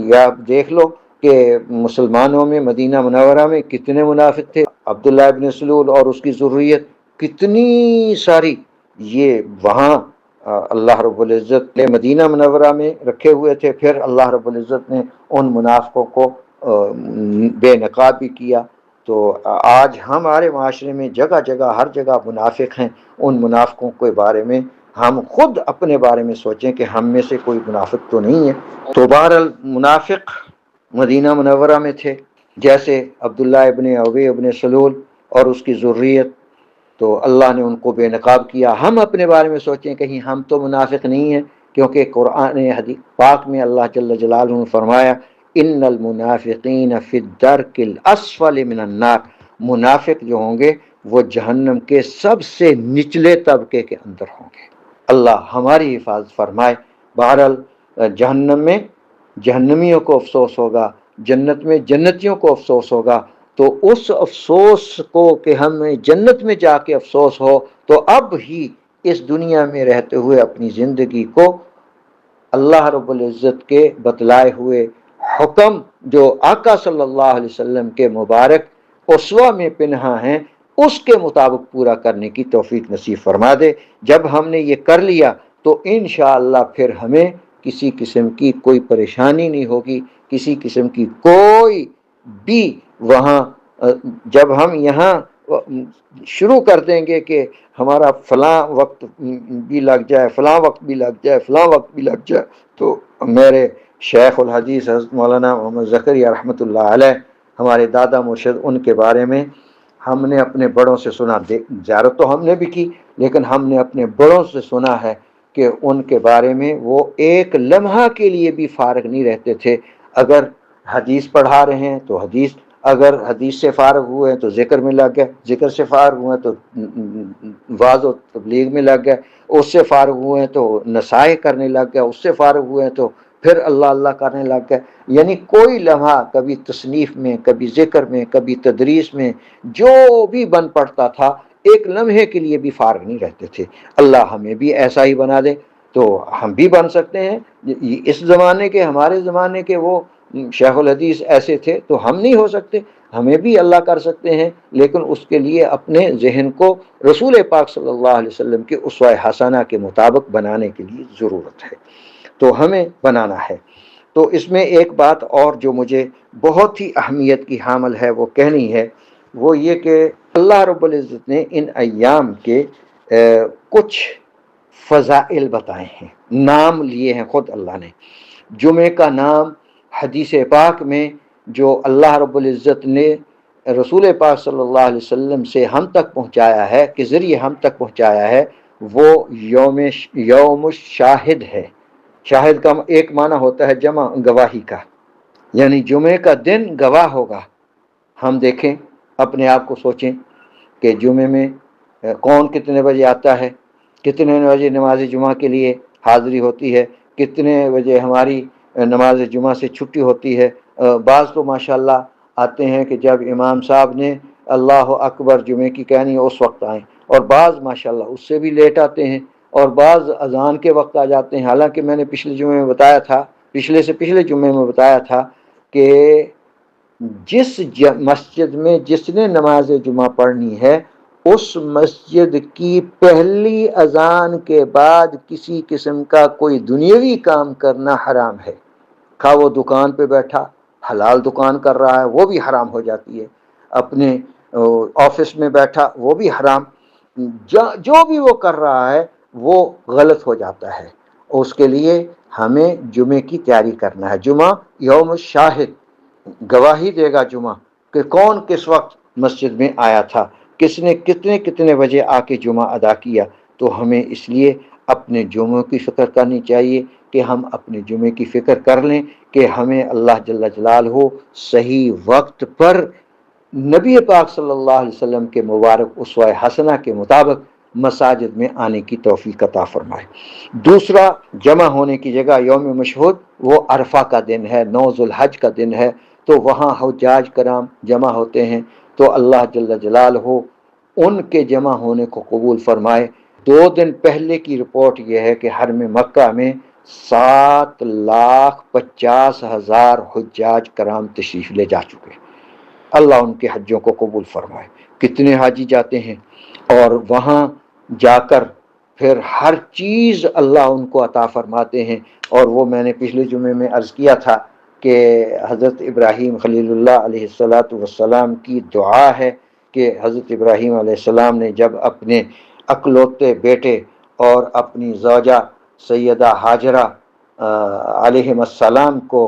A: یا دیکھ لو کہ مسلمانوں میں مدینہ منورہ میں کتنے منافق تھے، عبداللہ ابن سلول اور اس کی ذریت کتنی ساری، یہ وہاں اللہ رب العزت نے مدینہ منورہ میں رکھے ہوئے تھے۔ پھر اللہ رب العزت نے ان منافقوں کو بے نقاب بھی کیا۔ تو آج ہمارے معاشرے میں جگہ جگہ ہر جگہ منافق ہیں، ان منافقوں کے بارے میں ہم خود اپنے بارے میں سوچیں کہ ہم میں سے کوئی منافق تو نہیں ہے۔ تو بہرحال منافق مدینہ منورہ میں تھے، جیسے عبداللہ ابن ابی ابن سلول اور اس کی ذریت، تو اللہ نے ان کو بے نقاب کیا۔ ہم اپنے بارے میں سوچیں کہیں ہم تو منافق نہیں ہیں، کیونکہ قرآن حدیث پاک میں اللہ جل جلالہ نے فرمایا ان المنافقین فی الدرک الاسفل من النار، منافق جو ہوں گے وہ جہنم کے سب سے نچلے طبقے کے اندر ہوں گے۔ اللہ ہماری حفاظت فرمائے۔ بہرحال جہنم میں جہنمیوں کو افسوس ہوگا، جنت میں جنتیوں کو افسوس ہوگا۔ تو اس افسوس کو کہ ہمیں جنت میں جا کے افسوس ہو، تو اب ہی اس دنیا میں رہتے ہوئے اپنی زندگی کو اللہ رب العزت کے بتلائے ہوئے حکم جو آقا صلی اللہ علیہ وسلم کے مبارک اسوہ میں پنہا ہیں، اس کے مطابق پورا کرنے کی توفیق نصیب فرما دے۔ جب ہم نے یہ کر لیا تو انشاءاللہ پھر ہمیں کسی قسم کی کوئی پریشانی نہیں ہوگی، کسی قسم کی کوئی بھی وہاں جب ہم یہاں شروع کر دیں گے کہ ہمارا فلاں وقت بھی لگ جائے، فلاں وقت بھی لگ جائے، فلاں وقت بھی لگ جائے، تو میرے شیخ الحدیث حضرت مولانا محمد زکریا رحمۃ اللہ علیہ، ہمارے دادا مرشد، ان کے بارے میں ہم نے اپنے بڑوں سے سنا، زیارت تو ہم نے بھی کی، لیکن ہم نے اپنے بڑوں سے سنا ہے کہ ان کے بارے میں وہ ایک لمحہ کے لیے بھی فارغ نہیں رہتے تھے۔ اگر حدیث پڑھا رہے ہیں تو حدیث، اگر حدیث سے فارغ ہوئے ہیں تو ذکر میں لگ گئے، ذکر سے فارغ ہوئے ہیں تو وعظ و تبلیغ میں لگ گئے، اس سے فارغ ہوئے ہیں تو نصائح کرنے لگ گئے، اس سے فارغ ہوئے ہیں تو پھر اللہ اللہ کرنے لگ گئے. یعنی کوئی لمحہ کبھی تصنیف میں، کبھی ذکر میں، کبھی تدریس میں جو بھی بن پڑتا تھا ایک لمحے کے لیے بھی فارغ نہیں رہتے تھے. اللہ ہمیں بھی ایسا ہی بنا دے تو ہم بھی بن سکتے ہیں. اس زمانے کے، ہمارے زمانے کے وہ شیخ الحدیث ایسے تھے تو ہم نہیں ہو سکتے؟ ہمیں بھی اللہ کر سکتے ہیں، لیکن اس کے لیے اپنے ذہن کو رسول پاک صلی اللہ علیہ وسلم کے اسوہ حسنہ کے مطابق بنانے کے لیے ضرورت ہے، تو ہمیں بنانا ہے. تو اس میں ایک بات اور جو مجھے بہت ہی اہمیت کی حامل ہے وہ کہنی ہے، وہ یہ کہ اللہ رب العزت نے ان ایام کے کچھ فضائل بتائے ہیں، نام لیے ہیں خود اللہ نے. جمعے کا نام حدیث پاک میں جو اللہ رب العزت نے رسول پاک صلی اللہ علیہ وسلم سے ہم تک پہنچایا ہے، کے ذریعے ہم تک پہنچایا ہے، وہ یوم الشاہد ہے. شاہد کا ایک معنی ہوتا ہے جمع، گواہی کا، یعنی جمعے کا دن گواہ ہوگا. ہم دیکھیں، اپنے آپ کو سوچیں کہ جمعے میں کون کتنے بجے آتا ہے، کتنے بجے نماز جمعہ کے لیے حاضری ہوتی ہے، کتنے بجے ہماری نماز جمعہ سے چھٹی ہوتی ہے. بعض تو ماشاءاللہ آتے ہیں کہ جب امام صاحب نے اللہ اکبر جمعے کی کہنی ہے اس وقت آئیں، اور بعض ماشاءاللہ اس سے بھی لیٹ آتے ہیں، اور بعض اذان کے وقت آ جاتے ہیں. حالانکہ میں نے پچھلے جمعے میں بتایا تھا، پچھلے سے پچھلے جمعے میں بتایا تھا کہ جس مسجد میں جس نے نماز جمعہ پڑھنی ہے اس مسجد کی پہلی اذان کے بعد کسی قسم کا کوئی دنیاوی کام کرنا حرام ہے. کھا وہ دکان پہ بیٹھا حلال دکان کر رہا ہے وہ بھی حرام ہو جاتی ہے، اپنے آفس میں بیٹھا وہ بھی حرام، جو بھی وہ کر رہا ہے وہ غلط ہو جاتا ہے. اس کے لیے ہمیں جمعے کی تیاری کرنا ہے. جمعہ یوم شاہد، گواہی دے گا جمعہ کہ کون کس وقت مسجد میں آیا تھا، کس نے کتنے بجے آ کے جمعہ ادا کیا. تو ہمیں اس لیے اپنے جمعوں کی فکر کرنی چاہیے کہ ہم اپنے جمعے کی فکر کر لیں کہ ہمیں اللہ جل جلالہ صحیح وقت پر نبی پاک صلی اللہ علیہ وسلم کے مبارک اسوہ حسنہ کے مطابق مساجد میں آنے کی توفیق عطا فرمائے. دوسرا، جمع ہونے کی جگہ یوم مشہود وہ عرفہ کا دن ہے، 9 ذو الحج کا دن ہے، تو وہاں حجاج کرام جمع ہوتے ہیں. تو اللہ جل جلالہ ان کے جمع ہونے کو قبول فرمائے. 2 دن پہلے کی رپورٹ یہ ہے کہ حرم مکہ میں 7,50,000 حجاج کرام تشریف لے جا چکے. اللہ ان کے حجوں کو قبول فرمائے. کتنے حاجی جاتے ہیں اور وہاں جا کر پھر ہر چیز اللہ ان کو عطا فرماتے ہیں. اور وہ میں نے پچھلے جمعے میں عرض کیا تھا کہ حضرت ابراہیم خلیل اللہ علیہ السلام کی دعا ہے کہ حضرت ابراہیم علیہ السلام نے جب اپنے اکلوتے بیٹے اور اپنی زوجہ سیدہ ہاجرہ علیہ السلام کو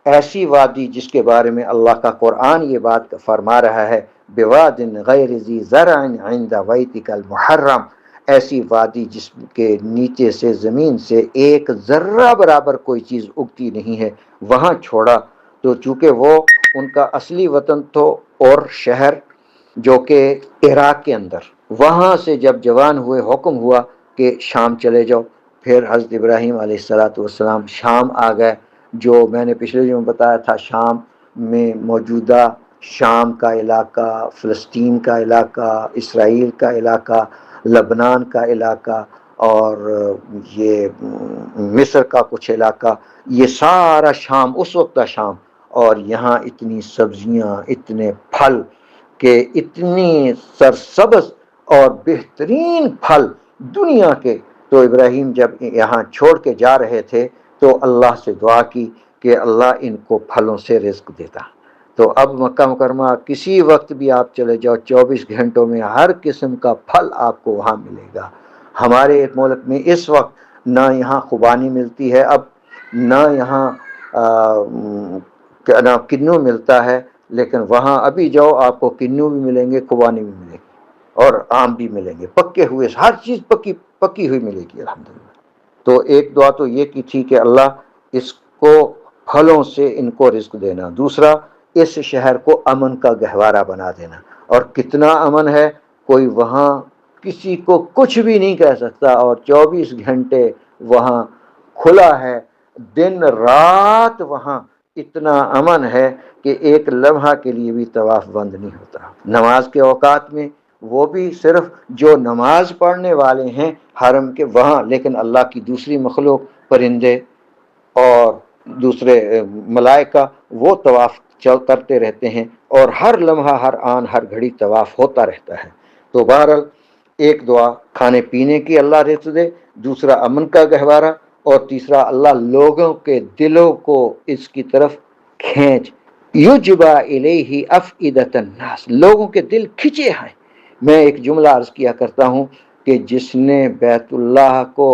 A: ایسی وادی جس کے بارے میں اللہ کا قرآن یہ بات فرما رہا ہے، بواد غیر ذی زرع عند بیتک المحرم، ایسی وادی جس کے نیچے سے زمین سے ایک ذرہ برابر کوئی چیز اگتی نہیں ہے، وہاں چھوڑا. تو چونکہ وہ ان کا اصلی وطن تو اور شہر جو کہ عراق کے اندر، وہاں سے جب جوان ہوئے حکم ہوا کہ شام چلے جاؤ. پھر حضرت ابراہیم علیہ السلام شام آ گئے. جو میں نے پچھلے جو بتایا تھا، شام میں موجودہ شام کا علاقہ، فلسطین کا علاقہ، اسرائیل کا علاقہ، لبنان کا علاقہ اور یہ مصر کا کچھ علاقہ، یہ سارا شام اس وقت کا شام. اور یہاں اتنی سبزیاں، اتنے پھل کہ اتنی سرسبز اور بہترین پھل دنیا کے. تو ابراہیم جب یہاں چھوڑ کے جا رہے تھے تو اللہ سے دعا کی کہ اللہ ان کو پھلوں سے رزق دیتا. تو اب مکہ مکرمہ کسی وقت بھی آپ چلے جاؤ، 24 گھنٹوں میں ہر قسم کا پھل آپ کو وہاں ملے گا. ہمارے ایک ملک میں اس وقت نہ یہاں خوبانی ملتی ہے، اب نہ یہاں نہ کنو ملتا ہے، لیکن وہاں ابھی جاؤ آپ کو کنو بھی ملیں گے، خوبانی بھی ملے گی اور آم بھی ملیں گے، پکے ہوئے، ہر چیز پکی ہوئی ملے گی الحمدللہ. تو ایک دعا تو یہ کی تھی کہ اللہ اس کو پھلوں سے ان کو رزق دینا. دوسرا، اس شہر کو امن کا گہوارہ بنا دینا. اور کتنا امن ہے، کوئی وہاں کسی کو کچھ بھی نہیں کہہ سکتا، اور 24 گھنٹے وہاں کھلا ہے دن رات وہاں اتنا امن ہے کہ ایک لمحہ کے لیے بھی طواف بند نہیں ہوتا۔ نماز کے اوقات میں وہ بھی صرف جو نماز پڑھنے والے ہیں حرم کے وہاں، لیکن اللہ کی دوسری مخلوق، پرندے اور دوسرے ملائکہ، وہ طواف کرتے رہتے ہیں، اور ہر لمحہ، ہر آن، ہر گھڑی طواف ہوتا رہتا ہے۔ تو بہرحال ایک دعا کھانے پینے کی اللہ رزق دے، دوسرا امن کا گہوارہ، اور تیسرا اللہ لوگوں کے دلوں کو اس کی طرف کھینچ، یجبا الیہ افئدۃ الناس، لوگوں کے دل کھنچے ہیں۔ میں ایک جملہ عرض کیا کرتا ہوں کہ جس نے بیت اللہ کو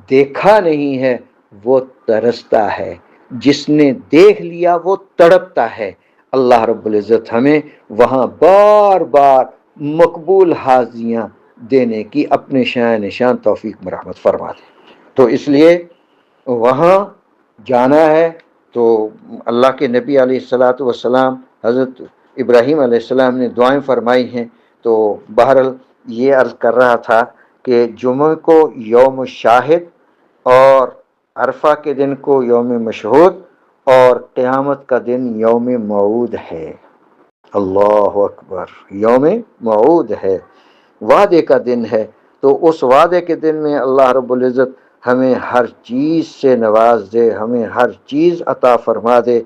A: دیکھا نہیں ہے وہ ترستا ہے، جس نے دیکھ لیا وہ تڑپتا ہے۔ اللہ رب العزت ہمیں وہاں بار بار مقبول حاضریاں دینے کی اپنے شان نشان توفیق مرحمت فرما دے۔ تو اس لیے وہاں جانا ہے تو اللہ کے نبی علیہ الصلاۃ والسلام، حضرت ابراہیم علیہ السلام نے دعائیں فرمائی ہیں۔ تو بہرحال یہ عرض کر رہا تھا کہ جمعہ کو یوم شاہد، اور عرفہ کے دن کو یوم مشہود، اور قیامت کا دن یوم موعود ہے۔ اللہ اکبر، یوم موعود ہے، وعدے کا دن ہے۔ تو اس وعدے کے دن میں اللہ رب العزت ہمیں ہر چیز سے نواز دے، ہمیں ہر چیز عطا فرما دے۔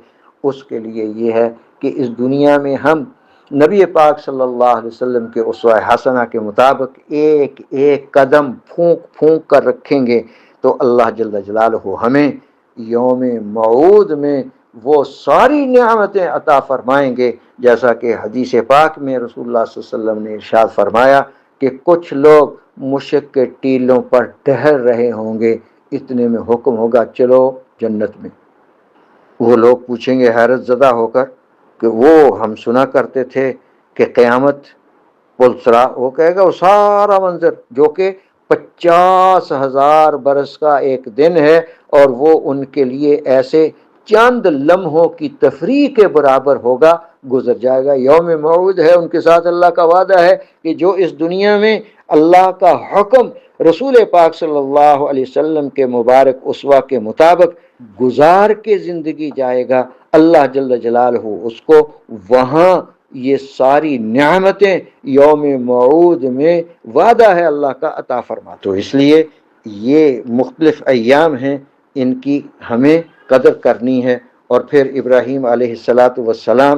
A: اس کے لیے یہ ہے کہ اس دنیا میں ہم نبی پاک صلی اللہ علیہ وسلم کے اسوہ حسنہ کے مطابق ایک ایک قدم پھونک پھونک کر رکھیں گے تو اللہ جل جلالہ ہمیں یوم موعود میں وہ ساری نعمتیں عطا فرمائیں گے، جیسا کہ حدیث پاک میں رسول اللہ صلی اللہ علیہ وسلم نے ارشاد فرمایا کہ کچھ لوگ مشک کے ٹیلوں پر ٹہل رہے ہوں گے، اتنے میں حکم ہوگا چلو جنت میں۔ وہ لوگ پوچھیں گے حیرت زدہ ہو کر کہ وہ ہم سنا کرتے تھے کہ قیامت پلسرا، وہ کہے گا وہ سارا منظر جو کہ 50,000 برس کا ایک دن ہے، اور وہ ان کے لیے ایسے چند لمحوں کی تفریح کے برابر ہوگا، گزر جائے گا۔ یوم موعود ہے، ان کے ساتھ اللہ کا وعدہ ہے کہ جو اس دنیا میں اللہ کا حکم رسول پاک صلی اللہ علیہ وسلم کے مبارک اسوہ کے مطابق گزار کے زندگی جائے گا، اللہ جل جلالہ اس کو وہاں یہ ساری نعمتیں یوم موعود میں وعدہ ہے اللہ کا عطا فرما۔ تو اس لیے یہ مختلف ایام ہیں، ان کی ہمیں قدر کرنی ہے۔ اور پھر ابراہیم علیہ السلام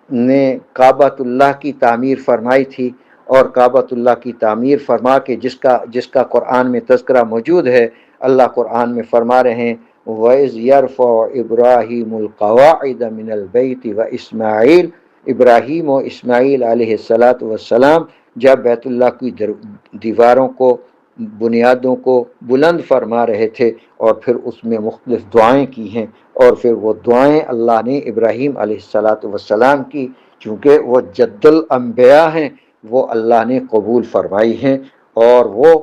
A: نے کعبۃ اللہ کی تعمیر فرمائی تھی، اور کعبۃ اللہ کی تعمیر فرما کے جس کا قرآن میں تذکرہ موجود ہے، اللہ قرآن میں فرما رہے ہیں وَإِذْ يَرْفَعُ إِبْرَاهِيمُ الْقَوَاعِدَ مِنَ الْبَيْتِ وَإِسْمَاعِيلُ، ابراہیم و اسماعیل علیہ السلام جب بیت اللہ کی دیواروں کو، بنیادوں کو بلند فرما رہے تھے، اور پھر اس میں مختلف دعائیں کی ہیں، اور پھر وہ دعائیں اللہ نے ابراہیم علیہ السلام کی، چونکہ وہ جد الانبیاء ہیں، وہ اللہ نے قبول فرمائی ہیں، اور وہ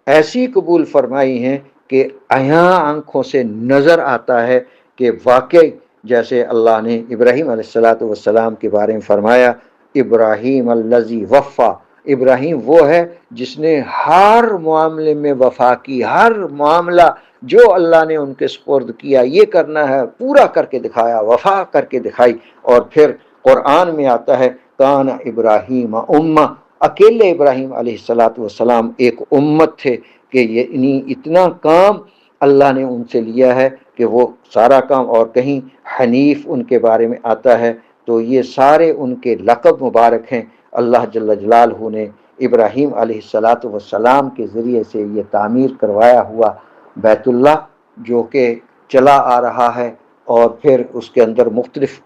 A: ایسی قبول فرمائی ہیں کہ عیاں آنکھوں سے نظر آتا ہے کہ واقعی جیسے اللہ نے ابراہیم علیہ السلام کے بارے میں فرمایا ابراہیم الذی وفا، ابراہیم وہ ہے جس نے ہر معاملے میں وفا کی، ہر معاملہ جو اللہ نے ان کے سپرد کیا یہ کرنا ہے پورا کر کے دکھایا، وفا کر کے دکھائی۔ اور پھر قرآن میں آتا ہے کان ابراہیم امہ، اکیلے ابراہیم علیہ السلام ایک امت تھے، کہ یہ اتنا کام اللہ نے ان سے لیا ہے کہ وہ سارا کام، اور کہیں حنیف ان کے بارے میں آتا ہے، تو یہ سارے ان کے لقب مبارک ہیں۔ اللہ جل جلالہ نے ابراہیم علیہ السلام کے ذریعے سے یہ تعمیر کروایا ہوا بیت اللہ جو کہ چلا آ رہا ہے، اور پھر اس کے اندر مختلف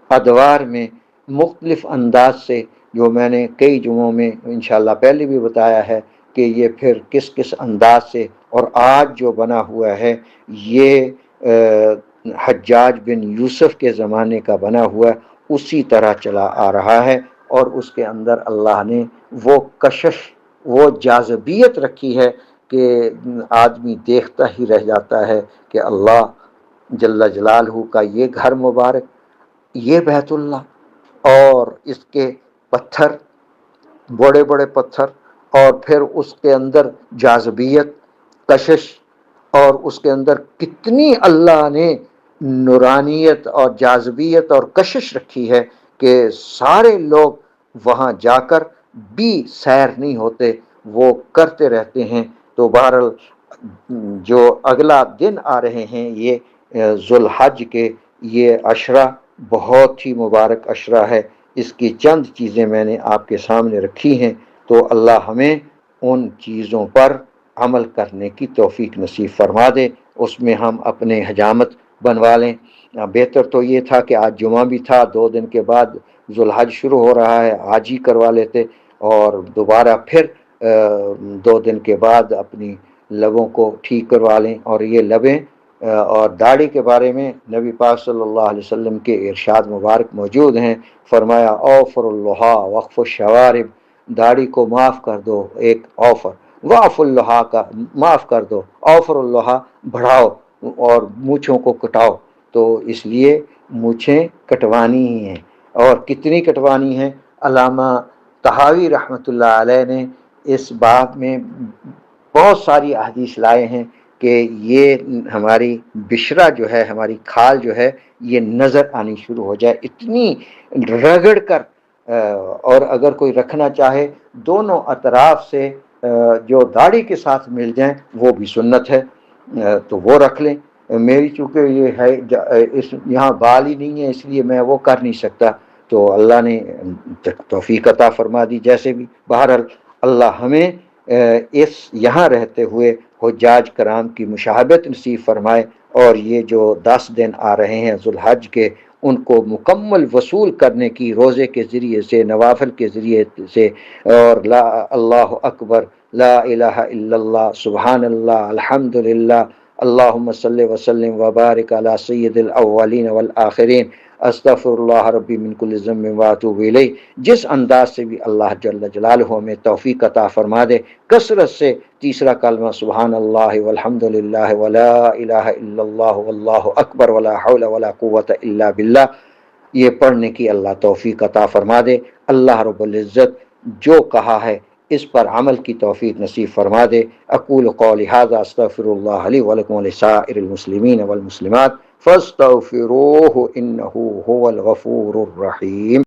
A: ادوار میں مختلف انداز سے، جو میں نے کئی جمعوں میں انشاءاللہ پہلے بھی بتایا ہے کہ یہ پھر کس کس انداز سے، اور آج جو بنا ہوا ہے یہ حجاج بن یوسف کے زمانے کا بنا ہوا ہے، اسی طرح چلا آ رہا ہے، اور اس کے اندر اللہ نے وہ کشش، وہ جاذبیت رکھی ہے کہ آدمی دیکھتا ہی رہ جاتا ہے کہ اللہ جل جلالہ کا یہ گھر مبارک، یہ بیت اللہ، اور اس کے پتھر، بڑے بڑے پتھر، اور پھر اس کے اندر جاذبیت، کشش، اور اس کے اندر کتنی اللہ نے نورانیت اور جاذبیت اور کشش رکھی ہے کہ سارے لوگ وہاں جا کر بھی سیر نہیں ہوتے، وہ کرتے رہتے ہیں۔ تو بہرحال جو اگلا دن آ رہے ہیں یہ ذو الحج کے، یہ عشرہ بہت ہی مبارک عشرہ ہے، اس کی چند چیزیں میں نے آپ کے سامنے رکھی ہیں، تو اللہ ہمیں ان چیزوں پر عمل کرنے کی توفیق نصیب فرما دے، اس میں ہم اپنے حجامت بنوا لیں۔ بہتر تو یہ تھا کہ آج جمعہ بھی تھا، 2 دن کے بعد ذو الحج شروع ہو رہا ہے، آج ہی کروا لیتے اور دوبارہ پھر 2 دن کے بعد اپنی لبوں کو ٹھیک کروا لیں۔ اور یہ لبیں اور داڑھی کے بارے میں نبی پاک صلی اللہ علیہ وسلم کے ارشاد مبارک موجود ہیں، فرمایا اوفر اللحا وقف الشوارب، داڑھی کو معاف کر دو، ایک اوفر، واف اللحا کا معاف کر دو، اوفر اللحا بڑھاؤ اور مونچھوں کو کٹاؤ۔ تو اس لیے مونچھیں کٹوانی ہی ہیں، اور کتنی کٹوانی ہیں؟ علامہ طحاوی رحمۃ اللہ علیہ نے اس باب میں بہت ساری احادیث لائے ہیں کہ یہ ہماری بشرہ جو ہے، ہماری کھال جو ہے، یہ نظر آنی شروع ہو جائے، اتنی رگڑ کر، اور اگر کوئی رکھنا چاہے دونوں اطراف سے جو داڑھی کے ساتھ مل جائیں وہ بھی سنت ہے، تو وہ رکھ لیں۔ میری چونکہ یہ ہے یہاں بال ہی نہیں ہے، اس لیے میں وہ کر نہیں سکتا، تو اللہ نے توفیق عطا فرما دی جیسے بھی۔ بہرحال اللہ ہمیں اس یہاں رہتے ہوئے حجاج کرام کی مشاہبت نصیب فرمائے، اور یہ جو 10 دن آ رہے ہیں ذو الحج کے، ان کو مکمل وصول کرنے کی، روزے کے ذریعے سے، نوافل کے ذریعے سے، اور لا اللہ اکبر، لا الہ الا اللہ، سبحان اللہ، الحمدللہ، اللہم صلی وسلم وبارک علی سید الاولین والآخرین، استغفر اللہ ربی من کل ذنب واتوب الیہ، جس انداز سے بھی اللہ جل جلالہ ہمیں توفیق عطا فرما دے، کثرت سے تیسرا کلمہ سبحان اللہ والحمد للہ ولا الہ الا اللہ واللہ اکبر ولا حول ولا قوت الا باللہ، یہ پڑھنے کی اللہ توفیق عطا فرما دے۔ اللہ رب العزت جو کہا ہے اس پر عمل کی توفیق نصیب فرما دے۔ اقول قولی ھذا استغفر اللہ لی ولکم ولسائر المسلمین والمسلمات فاستغفروہ انہ ھو الغفور الرحیم۔